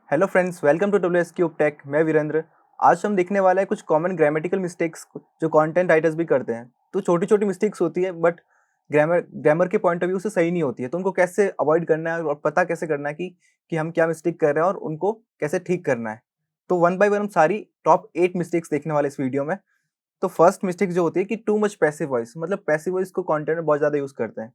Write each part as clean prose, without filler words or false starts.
Hello friends, welcome to W S cube tech. मैं वीरेंद्र। आज हम देखने वाले हैं कुछ कॉमन ग्रामेटिकल मिस्टेक्स जो कंटेंट राइटर्स भी करते हैं। तो छोटी छोटी मिस्टेक्स होती है बट ग्रामर ग्रामर के पॉइंट ऑफ व्यू से सही नहीं होती है। तो उनको कैसे अवॉइड करना है और पता कैसे करना है कि हम क्या मिस्टेक कर रहे हैं और उनको कैसे ठीक करना है। तो वन बाय वन हम सारी टॉप 8 मिस्टेक्स देखने वाले इस वीडियो में। तो फर्स्ट मिस्टेक जो होती है कि टू मच पैसिव वॉइस, मतलब पैसिव वॉइस को कॉन्टेंट में बहुत ज़्यादा यूज़ करते हैं।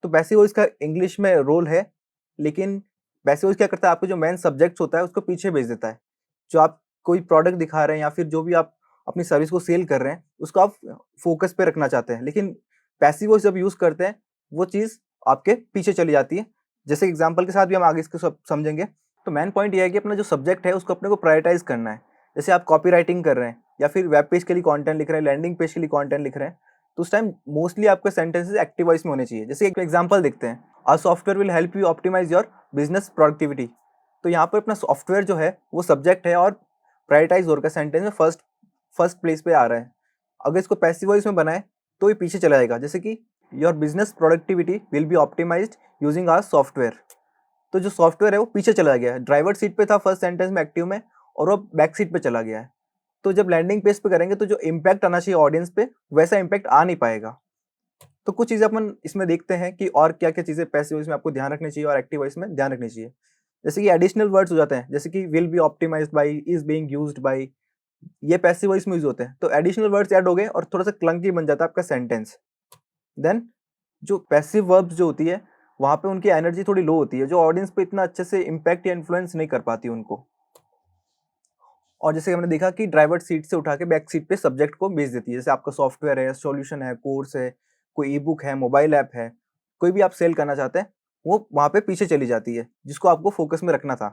तो पैसिव वॉइस का इंग्लिश में रोल है, लेकिन पैसिव वॉइस क्या करता है, आपको जो मेन सब्जेक्ट्स होता है उसको पीछे भेज देता है। जो आप कोई प्रोडक्ट दिखा रहे हैं या फिर जो भी आप अपनी सर्विस को सेल कर रहे हैं, उसको आप फोकस पे रखना चाहते हैं, लेकिन पैसिव वॉइस जब यूज़ करते हैं, वो चीज़ आपके पीछे चली जाती है। जैसे एग्जांपल के साथ भी हम आगे इसको सब समझेंगे। तो मेन पॉइंट ये है कि अपना जो सब्जेक्ट है उसको अपने को प्रायोरिटाइज़ करना है। जैसे आप कॉपी राइटिंग कर रहे हैं या फिर वेब पेज के लिए कंटेंट लिख रहे हैं, लैंडिंग पेज के लिए कंटेंट लिख रहे हैं, तो उस टाइम मोस्टली आपके सेंटेंसेस एक्टिव वॉइस में होने चाहिए। जैसे एक एग्जांपल देखते हैं, a software will help you optimise your business productivity. तो यहाँ पर अपना सॉफ्टवेयर जो है वो सब्जेक्ट है और प्रायोरिटाइज हो रखा है, सेंटेंस में फर्स्ट फर्स्ट प्लेस पे आ रहा है। अगर इसको पैसिव वॉइस में बनाए तो ये पीछे चला जाएगा। जैसे कि your business productivity will be optimised using our software. तो जो सॉफ्टवेयर है वो पीछे चला गया है। ड्राइवर सीट पे था फर्स्ट सेंटेंस में एक्टिव में, और वो बैक सीट पे चला गया है। तो जब लैंडिंग पेज पे करेंगे तो जो इम्पैक्ट आना चाहिए ऑडियंस पे, वैसा इम्पैक्ट आ नहीं पाएगा। तो कुछ चीज़ें अपन इसमें देखते हैं कि और क्या-क्या चीज़ें पैसिव वॉइस में आपको ध्यान रखनी चाहिए और एक्टिव वॉइस में ध्यान रखनी चाहिए। जैसे कि एडिशनल वर्ड्स हो जाते हैं, जैसे कि will be optimised by, is being used by, ये पैसिव वॉइस में यूज़ होते हैं। तो एडिशनल वर्ड्स ऐड हो गए और थोड़ा-सा क्लंकी बन जाता है आपका सेंटेंस। देन जो पैसिव वर्ब्स जो होती है, वहाँ पे उनकी एनर्जी थोड़ी लो होती है, जो ऑडियंस पे इतना अच्छे से इम्पैक्ट या इन्फ्लुएंस नहीं कर पाती उनको। और जैसे हमने देखा कि ड्राइवर सीट से उठा के बैक सीट पे सब्जेक्ट को भेज देती है। जैसे आपका सॉफ्टवेयर है, सॉल्यूशन है, कोर्स है, कोई ई बुक है, मोबाइल ऐप है, कोई भी आप सेल करना चाहते हैं, वो वहाँ पे पीछे चली जाती है, जिसको आपको फोकस में रखना था।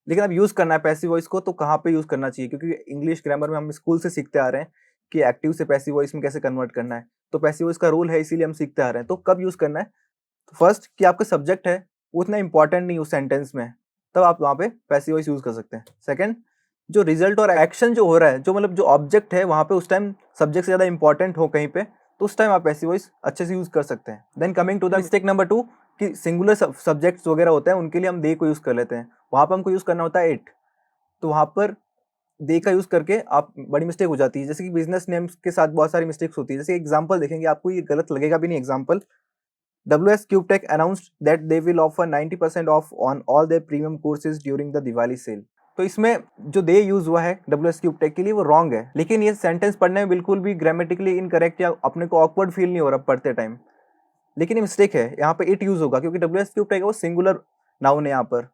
लेकिन अब यूज़ करना है पैसिव वॉइस को, तो कहाँ पे यूज़ करना चाहिए? क्योंकि इंग्लिश ग्रामर में हम स्कूल से सीखते आ रहे हैं कि एक्टिव से पैसिव वॉइस में कैसे कन्वर्ट करना है। तो पैसिव वॉइस का रूल है, इसीलिए हम सीखते आ रहे हैं। तो कब यूज़ करना है? तो फर्स्ट कि आपका सब्जेक्ट है वो उतना इंपॉर्टेंट नहीं उस सेंटेंस में, तब आप वहाँ पे पैसिव वॉइस यूज़ कर सकते हैं। सेकंड, जो रिजल्ट और एक्शन जो हो रहा है, जो मतलब जो ऑब्जेक्ट है वहाँ पे उस टाइम सब्जेक्ट से ज़्यादा इंपॉर्टेंट हो कहीं पे, तो उस टाइम आप पैसिव वॉइस अच्छे से यूज़ कर सकते हैं। Then coming to the mistake number 2, कि सिंगुलर सब्जेक्ट्स वगैरह होते हैं उनके लिए हम दे को यूज़ कर लेते हैं। वहाँ पे हमको यूज़ करना होता है इट। तो वहाँ पर दे का यूज़ करके आप बड़ी मिस्टेक हो जाती है। जैसे कि बिजनेस नेम्स के साथ बहुत सारी मिस्टेक्स होती है। जैसे एग्जांपल देखेंगे, आपको ये गलत लगेगा भी नहीं example. WS CubeTech announced that they will offer 90% off on all their premium courses during the Diwali sale। तो इसमें जो दे यूज हुआ है WS CubeTech के लिए वो रॉन्ग है, लेकिन ये सेंटेंस पढ़ने में बिल्कुल भी ग्रामेटिकली इनकरेक्ट या अपने को ऑकवर्ड फील नहीं हो रहा पढ़ते टाइम। लेकिन ये मिस्टेक है, यहाँ पे इट यूज होगा क्योंकि WS CubeTech है वो सिंगुलर नाउन है यहाँ पर।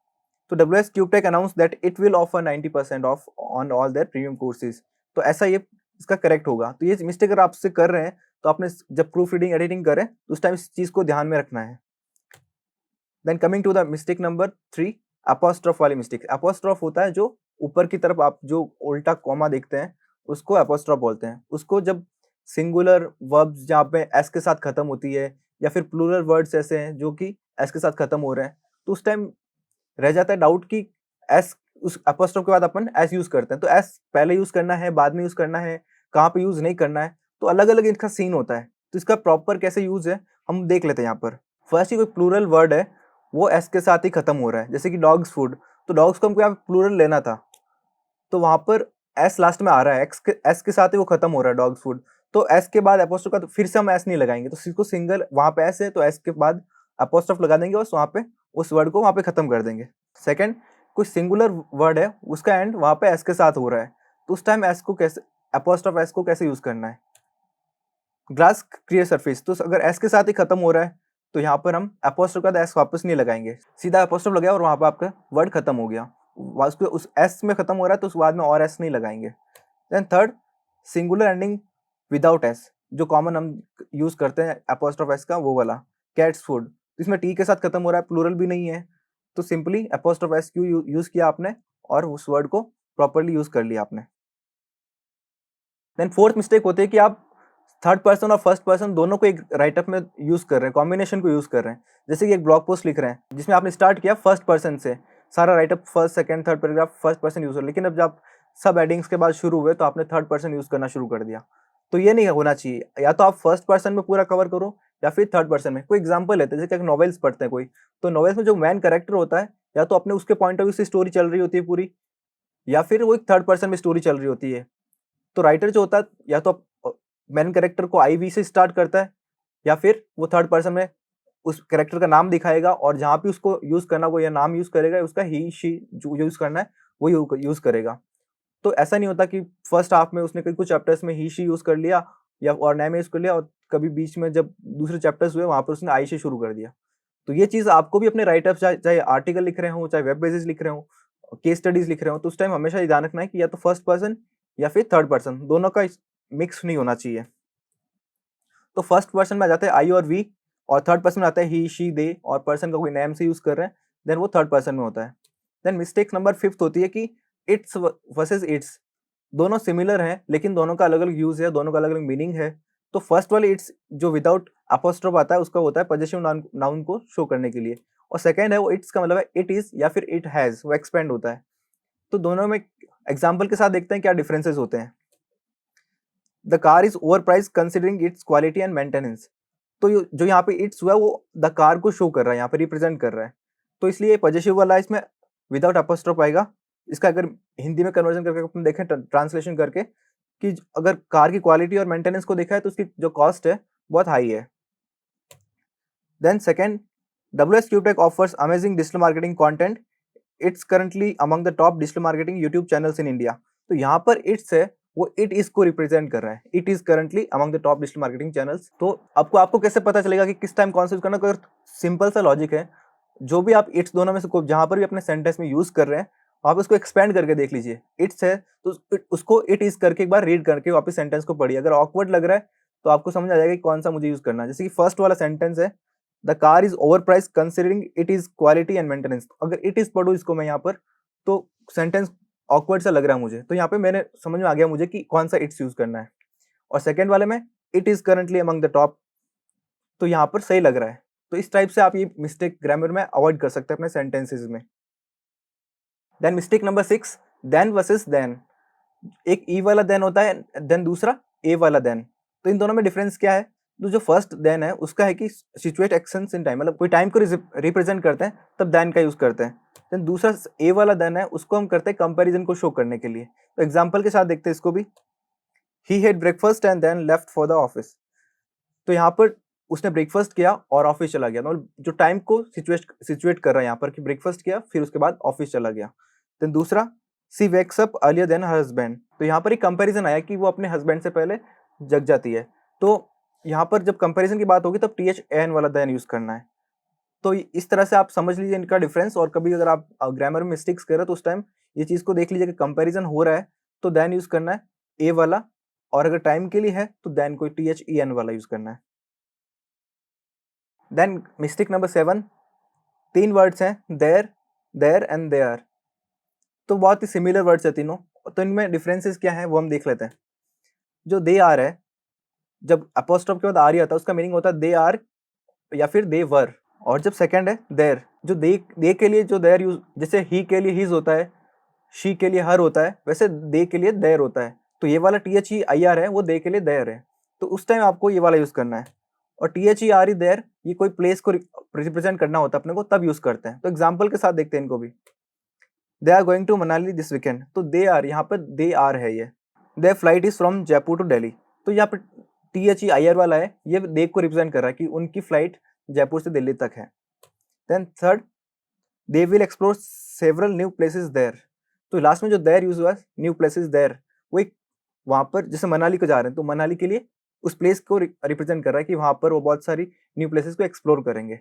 तो WS CubeTech announced that it will offer 90% off on all their premium courses। तो ऐसा ये इसका करेक्ट होगा। तो ये मिस्टेक अगर आपसे कर रहे हैं, तो आपने जब प्रूफ रीडिंग एडिटिंग करें तो उस टाइम इस चीज़ को ध्यान में रखना है। Then coming to the mistake number 3, apostrophe वाली मिस्टेक। अपोस्ट्रोफ होता है जो ऊपर की तरफ आप जो उल्टा कॉमा देखते हैं, उसको अपोस्ट्रोफ बोलते हैं। उसको जब सिंगुलर वर्ब्स जहाँ पे एस के साथ खत्म होती है, या फिर प्लूरल वर्ड्स ऐसे हैं जो कि एस के साथ खत्म हो रहे हैं, तो उस टाइम रह जाता है डाउट कि एस, उस अपोस्ट्रोफ के बाद अपन एस यूज करते हैं, तो एस पहले यूज करना है, बाद में यूज करना है, कहाँ पे यूज नहीं करना है, तो अलग अलग इनका सीन होता है। तो इसका प्रॉपर कैसे यूज है हम देख लेते हैं यहाँ पर। फर्स्ट ही कोई प्लूरल वर्ड है वो एस के साथ ही खत्म हो रहा है, जैसे कि डॉग्स फूड। तो डॉग्स को हमको यहाँ प्लूरल लेना था, तो वहां पर एस लास्ट में आ रहा है, एस के साथ ही वो खत्म हो रहा है डॉग्स फूड। तो एस के बाद अपोस्ट्रोफ का तो फिर से हम एस नहीं लगाएंगे, तो सिर्फ सिंगल वहां पे एस है तो एस के बाद अपोस्ट्रोफ लगा देंगे और वहां पे उस वर्ड को वहां पे खत्म कर देंगे। सेकंड, कोई सिंगुलर वर्ड है उसका एंड वहां पे एस के साथ हो रहा है, तो उस टाइम एस को कैसे, अपोस्ट्रोफ एस को कैसे यूज करना है। ग्लास क्लियर सरफेस, तो अगर एस के साथ ही खत्म हो रहा है तो यहाँ पर हम अपोस्ट्रोफ का एस वापस नहीं लगाएंगे, सीधा अपोस्ट्रोफ लगाया और वहां पर आपका वर्ड खत्म हो गया। उसको उस एस में खत्म हो रहा है तो उस बाद में और एस नहीं लगाएंगे। Then third, singular ending without S, जो कॉमन हम यूज करते हैं अपोस्ट्रोफ एस का, वो वाला कैट्स फूड। इसमें टी के साथ खत्म हो रहा है, प्लूरल भी नहीं है, तो simply apostrophe S Q use किया आपने और उस वर्ड को प्रॉपरली यूज कर लिया आपने। देन फोर्थ मिस्टेक होती है कि आप थर्ड पर्सन और फर्स्ट पर्सन दोनों को एक राइटअप में यूज कर रहे हैं, कॉम्बिनेशन को यूज कर रहे हैं। जैसे कि एक ब्लॉग पोस्ट लिख रहे हैं जिसमें आपने स्टार्ट किया फर्स्ट पर्सन से, सारा write up first second third paragraph first person use हो, लेकिन अब जब सब एडिंग्स के बाद शुरू हुए तो आपने थर्ड पर्सन यूज करना शुरू कर दिया। तो ये नहीं होना चाहिए, या तो आप फर्स्ट पर्सन में पूरा कवर करो या फिर थर्ड पर्सन में। कोई एग्जाम्पल लेते हैं, जैसे कि नॉवेल्स पढ़ते हैं कोई, तो नॉवेल्स में जो मैन कैरेक्टर होता है या तो अपने उसके पॉइंट ऑफ व्यू से स्टोरी चल रही होती है पूरी, या फिर वो एक थर्ड पर्सन में स्टोरी चल रही होती है। तो राइटर जो होता है या तो मेन कैरेक्टर को आई वी से स्टार्ट करता है, या फिर वो थर्ड पर्सन में उस कैरेक्टर का नाम दिखाएगा और जहाँ पे उसको यूज करना वो या नाम यूज करेगा, उसका ही शी जो यूज करना है वो यूज करेगा। तो ऐसा नहीं होता कि फर्स्ट हाफ में उसने कई कुछ चैप्टर्स में ही शी यूज कर लिया या और नेम यूज कर लिया, और कभी बीच में जब दूसरे चैप्टर्स हुए वहां पर उसने आई से शुरू कर दिया। तो ये चीज आपको भी अपने राइटअप, चाहे चाहे आर्टिकल लिख रहे हो, चाहे वेब पेजेस लिख रहे हो, केस स्टडीज लिख रहे हो, तो उस टाइम हमेशा ये ध्यान रखना है कि या तो फर्स्ट पर्सन या फिर थर्ड पर्सन, दोनों का मिक्स नहीं होना चाहिए। तो फर्स्ट पर्सन में आ जाता है आई और वी, और थर्ड पर्सन में आता है ही शी दे, और पर्सन का कोई नेम से यूज कर रहे हैं, देन वो थर्ड पर्सन में होता है। देन मिस्टेक नंबर फिफ्थ होती है कि इट्स वर्सेस इट्स, दोनों सिमिलर हैं लेकिन दोनों का अलग अलग यूज है, दोनों का अलग अलग मीनिंग है। तो फर्स्ट वाले इट्स जो विदाउट अपोस्ट्रोफ आता है उसका होता है पजेसिव नाउन को शो करने के लिए, और सेकंड है वो इट्स का मतलब है इट इज या फिर इट हैज, वो एक्सपेंड होता है। तो दोनों में एग्जाम्पल के साथ देखते हैं क्या डिफरेंसेस होते हैं। The car is over price considering it's quality and maintenance. तो जो यहाँ पे इट्स हुआ है वो द कार को शो कर रहा है, यहाँ पे रिप्रेजेंट कर रहा है, तो इसलिए पजेसिव वाला इसमें विदाउट अपोस्ट्रोफ आएगा। इसका अगर हिंदी में कन्वर्जन करके अपन देखें ट्रांसलेशन करके, कि अगर कार की क्वालिटी और मेंटेनेंस को देखा है तो उसकी जो कॉस्ट है बहुत हाई है। Then second, WSQTech offers amazing digital marketing content, it's currently among the top digital marketing YouTube channels in India. तो यहाँ पर इट्स है वो इट इज को रिप्रेजेंट कर रहा है, it is currently among the top digital marketing channels. तो आपको कैसे पता चलेगा कि किस टाइम कौन सा यूज करना, कोई सिंपल सा लॉजिक है। जो भी आप इट्स दोनों में से जहां पर भी अपने सेंटेंस में यूज कर रहे हैं वहां पे उसको एक्सपेंड करके देख लीजिए। इट्स है तो उसको इट इज करके एक बार रीड करके वापस सेंटेंस को पढ़िए, अगर ऑकवर्ड लग रहा है तो आपको समझ आ जाएगा कि कौन सा मुझे यूज करना है। जैसे कि फर्स्ट वाला सेंटेंस है, the car is over price considering it is quality and maintenance, अगर इट इज पढ़ू इसको मैं यहाँ पर तो सेंटेंस ऑकवर्ड सा लग रहा है मुझे, तो यहाँ पे मैंने समझ में आ गया मुझे कि कौन सा इट्स यूज करना है। और सेकंड वाले में it is currently among the top, तो यहाँ पर सही लग रहा है। तो इस टाइप से आप ये मिस्टेक ग्रामर में अवॉइड कर सकते हैं अपने सेंटेंसेस में। देन mistake number 6, then versus than. एक ई वाला देन होता है, देन दूसरा ए वाला देन। तो इन दोनों में डिफरेंस क्या है? तो जो फर्स्ट देन है उसका है कि सिचुएट एक्शंस इन टाइम, मतलब कोई टाइम को रिप्रेजेंट करते हैं तब देन का यूज करते हैं। देन दूसरा ए वाला देन है उसको हम करते हैं कंपैरिजन को शो करने के लिए। तो एग्जांपल के साथ देखते हैं इसको भी। He had breakfast and then left for the office. तो यहाँ पर उसने ब्रेकफास्ट किया और ऑफिस चला गया, मतलब जो टाइम को सिचुएट कर रहा है यहाँ पर कि ब्रेकफास्ट किया फिर उसके बाद ऑफिस चला गया। देन दूसरा, she wakes up earlier than her husband. तो यहाँ पर एक कंपैरिजन आया कि वो अपने हस्बैंड से पहले जग जाती है। तो यहाँ पर जब कंपैरिजन की बात होगी तब टी एच एन वाला देन यूज करना है। तो इस तरह से आप समझ लीजिए इनका डिफरेंस। और कभी अगर आप ग्रामर में मिस्टेक्स कर रहे हो तो उस टाइम ये चीज को देख लीजिए कि कंपैरिजन हो रहा है तो देन यूज करना है ए वाला, और अगर टाइम के लिए है तो देन कोई टी एच ई एन वाला यूज करना है। देन मिस्टेक नंबर 7, 3 वर्ड्स हैं देयर, देयर एंड देयर। तो बहुत ही सिमिलर वर्ड्स है तीनों, तो इनमें डिफरेंसेस क्या है वो हम देख लेते हैं। जो दे आर है, जब अपोस्ट्रोफ के बाद आर ही आता है उसका मीनिंग होता है दे आर या फिर दे वर। और जब सेकंड है देयर, जो दे के लिए जो देयर यूज, जैसे ही के लिए हिज होता है, शी के लिए हर होता है, वैसे दे के लिए देयर होता है। तो ये वाला T H E I are है वो दे के लिए देयर है, तो उस टाइम आपको ये वाला यूज करना है। और T H E R E there ये कोई प्लेस को रिप्रेजेंट करना होता है अपने को, तब यूज करते हैं। तो एग्जाम्पल के साथ देखते हैं इनको भी। They are going to Manali this weekend, तो दे आर यहाँ पर दे आर है ये। Their flight is from Jaipur to Delhi, तो यहाँ पर T H E I R वाला है, ये दे को रिप्रेजेंट कर रहा है कि उनकी फ्लाइट जयपुर से दिल्ली तक है। Then third, they will explore several new places there. तो लास्ट में जो देयर यूज हुआ न्यू प्लेसेस देयर, वो एक वहां पर जैसे मनाली को जा रहे हैं तो मनाली के लिए उस प्लेस को रिप्रेजेंट कर रहा है कि वहां पर वो बहुत सारी न्यू प्लेसेस को एक्सप्लोर करेंगे।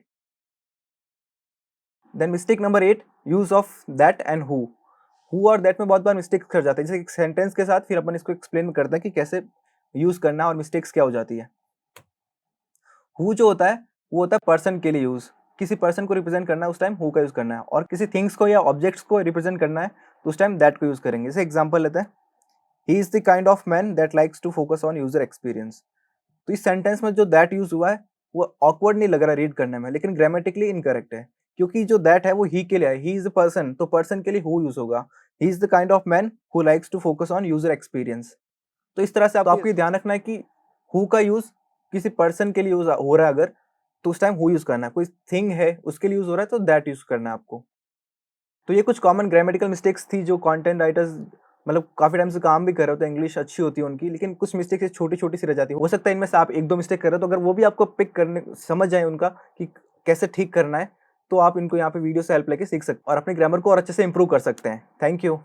Then mistake number 8, use of that and who और दैट में बहुत बार मिस्टेक्स कर जाते हैं। जैसे एक सेंटेंस के साथ फिर अपन इसको एक्सप्लेन करते हैं कि कैसे यूज करना है और मिस्टेक्स क्या हो जाती है। हु जो होता है वो होता है पर्सन के लिए यूज, किसी पर्सन को रिप्रेजेंट करना है उस टाइम हु का यूज करना है, और किसी थिंग्स को या ऑब्जेक्ट्स को रिप्रेजेंट करना है तो उस टाइम दैट को यूज करेंगे। जैसे एग्जांपल लेते हैं, he is the kind of man that likes to focus on user experience. तो इस सेंटेंस में जो दैट यूज हुआ है वो ऑकवर्ड नहीं लग रहा रीड करने में, लेकिन ग्रामेटिकली इनकरेक्ट है, क्योंकि जो दैट है वो ही के लिए है, ही इज अ पर्सन, तो पर्सन के लिए हु यूज होगा। He is the kind of man who likes to focus on user experience. तो इस तरह से आपको ये ध्यान रखना है कि हु का यूज किसी पर्सन के लिए यूज हो रहा है अगर, तो उस टाइम हु यूज करना है। कोई थिंग है उसके लिए यूज हो रहा है तो दैट यूज करना है आपको। तो ये कुछ कॉमन ग्रामेटिकल मिस्टेक्स थी जो कंटेंट राइटर्स मतलब काफ़ी टाइम से काम भी कर रहे हो तो इंग्लिश अच्छी होती है उनकी, लेकिन कुछ मिस्टेक्स छोटी-छोटी सी रह जाती है। हो सकता है इनमें से आप 1-2 मिस्टेक कर रहे हो, तो अगर वो भी आपको पिक करने समझ जाए उनका कि कैसे ठीक करना है, तो आप इनको यहाँ पे वीडियो से हेल्प लेके सीख सकते और अपने ग्रामर को और अच्छे से इम्प्रूव कर सकते हैं। Thank you.